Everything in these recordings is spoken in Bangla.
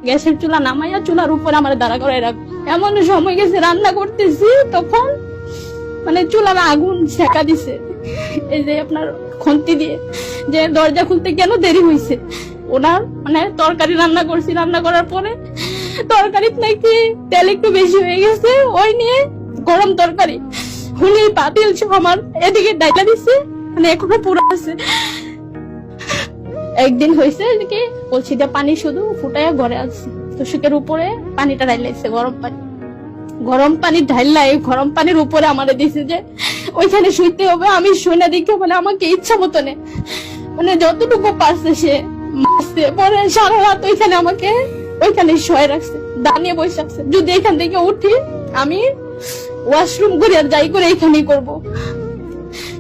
গ্যাসের চুলা নামাইয়া চুলার উপরে আমার দাঁড়া করে রাখবো। এমন সময় গেছে রান্না করতেছি, তখন মানে চুলার আগুন সেকা দিছে, এই যে আপনার খন্তি দিয়ে, যে দরজা খুলতে কেন দেরি হয়েছে। ওনার মানে তরকারি রান্না করছি, রান্না করার পরে তরকারিতে নাকি তেল একটু বেশি হয়ে গেছে, ওই নিয়ে গরম তরকারি হুলি পাতিল সব আমার এদিকে ডাইলা দিচ্ছে, মানে এখনো পুরো আছে। একদিন হয়েছে কি বলছি যে পানি শুধু ফুটাইয়া ঘরে আসছে, তোষকের উপরে পানিটা ঢাইলাইছে, গরম পানি ঢাইলাই গরম পানির উপরে আমারে দিছে যে ওইখানে শুইতে হবে। আমি শুনে দেখে মানে আমাকে ইচ্ছা মতো নে মানে যতটুকু পারছে সে মারছে, পরে সারা রাত ওইখানে আমাকে ওইখানে শুয়ে রাখছে, দাঁড়িয়ে বসে রাখছে। যদি এখান থেকে উঠি আমি ওয়াশরুম করে আর যাই করে এখানেই করবো।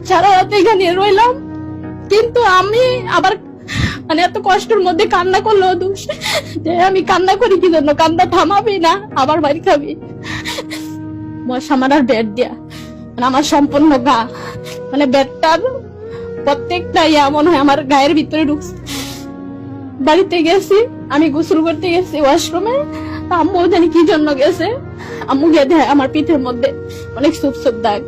সারা রাত এখানে রইলাম, কিন্তু আমি আবার মানে এত কষ্টের মধ্যে কান্না করলেও দোষ, যে আমি কান্না করি কি জন্য, কান্না থামাবি না আবার বাড়ি খাবি। মশা মারার বেড দিয়া মানে আমার সম্পূর্ণ গা, মানে বেডটার প্রত্যেকটা মনে হয় আমার গায়ের ভিতরে ঢুকছে। বাড়িতে গেছি, আমি গোসল করতে গেছি ওয়াশরুমে, আম্মু জানি কি জন্য গেছে, আম্মু গিয়ে দেয় আমার পিঠের মধ্যে অনেক সুপ সুপ দাগ।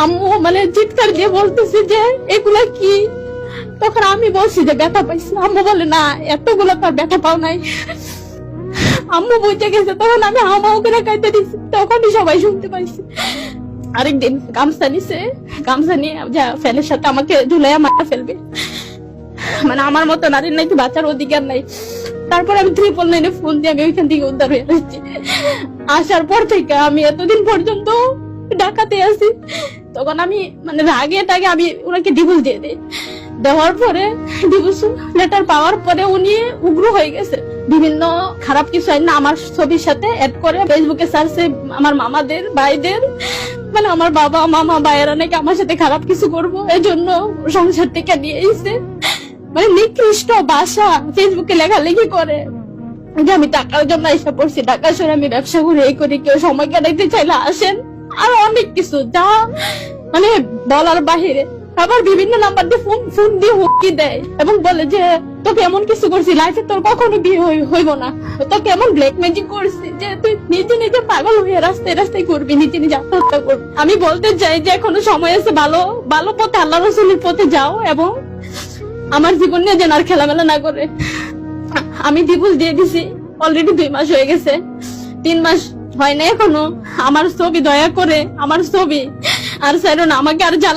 আম্মু মানে চিৎকার দিয়ে বলতেছে যে এগুলা কি। তখন আমি বলছি যে ব্যথা পাইছি, আম্মু বলে না এতগুলো তো আর ব্যথা পাও নাই। আম্মু বুঝে গেছে, তখন আমি হামাও করে কাইতে দিচ্ছি, তখনই সবাই শুনতে পাইছি। আরেকদিন গামছা নিছে, গামছা নিয়ে যা ফ্যানের সাথে আমাকে ঝুলাইয়া মারা ফেলবে, মানে আমার মতো নারীর নাকি বাঁচার অধিকার নাই। তারপর আমি 999 ফোন দিয়ে আমি ওইখান থেকে উদ্ধার হয়ে আসছি। আসার পর থেকে আমি এতদিন পর্যন্ত ঢাকাতে আছি। তখন আমি মানে রাগে আমি ওনাকে ডিভোর্স দিয়ে দিই। দেওয়ার পরে ডিভোর্স লেটার পাওয়ার পরে উনি উগ্র হয়ে গেছে, বিভিন্ন খারাপ কিছু না আমার ছবির সাথে অ্যাড করে ফেসবুকে সার্চে আমার মামাদের ভাইদের মানে আমার বাবা মামা ভাইয়েরা নাকি আমার সাথে খারাপ কিছু করবো, এই জন্য সংসার থেকে নিয়ে এসে মানে নিকৃষ্ট ভাষা ফেসবুকে লেখালেখি করে যে আমি টাকার জন্য এসে পড়ছি, টাকা সরে আমি ব্যবসা করে এই করি, কেউ সময় কাটাইতে চাইলে আসেন, আর অনেক কিছু যা মানে বলার বাহিরে। আবার বিভিন্ন নাম্বার দিয়ে ফোন দিয়ে হুমকি দেয় এবং বলে যে তোকে এমন কিছু করছি লাইফে তোর কখনো বিয়ে হইব না, তোকে এমন ব্ল্যাক ম্যাজিক করছি যে তুই নিজে নিজে পাগল হয়ে রাস্তায় রাস্তায় করবি, নিজে নিজে আত্মহত্যা করবি। আমি বলতে চাই যে এখনো সময় আছে, ভালো ভালো পথে আল্লাহ রাসূলের পথে যাও এবং আমার জীবন নিয়ে যেন আর খেলামেলা না করে। আমি ডিভোর্স দিয়ে দিছি, অলরেডি 2 মাস হয়ে গেছে, 3 মাস হয় না এখনো। আমার ছবি দয়া করে, আমার ছবি আর ছাড়ো না, আমাকে আর জ্বালায়